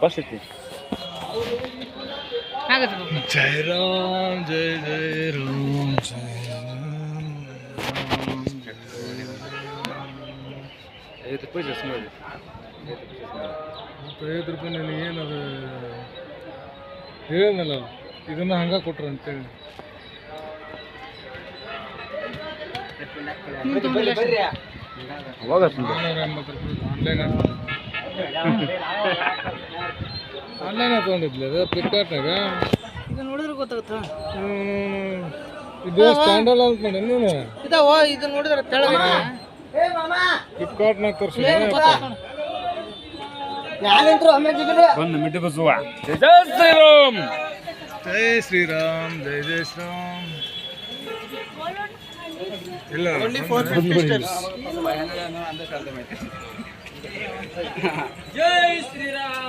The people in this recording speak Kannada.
ಬಸ್ ಐತಿ. ಜಯ ರಾಮ್ ಜಯ ಜಯ ರಾಮ್ ಜಯ ₹5 ಜಾಸ್ತಿ ನೋಡಿ. ₹5 ನಿನಗೇನದು ಹೇಳಿದ್ನಲ್ಲ, ಇದನ್ನು ಹಂಗೆ ಕೊಟ್ರು ಅಂತೇಳಿ. ಅವಾಗ ಆನ್ಲೈನ್ ತೊಗೊಂಡಿದ್ಲಿ ಅದು ಫ್ಲಿಪ್ಕಾರ್ಟ್ನಾಗ. ಇದು ನೋಡಿದ್ರೆ ಗೊತ್ತಾಗುತ್ತಾ? ಇದು ಸ್ಟ್ಯಾಂಡಲ್ ಅಂತ ಮಾಡಿ ನೀನು ಇದು ನೋಡಿದ್ರೆ ತೆಳಗ ಫ್ಲಿಪ್ಕಾರ್ಟ್ನಾಗ ತೋರಿಸಿ ಒಂದು ಮಿಡ್ಡು ಬಸುವ. ಜಯ ಶ್ರೀರಾಮ್ ಜೈ ಶ್ರೀರಾಮ್ ಜೈ ಜೈ ಶ್ರೀರಾಮ್. ಇಲ್ಲ ಜೈ ಶ್ರೀರಾಮ್.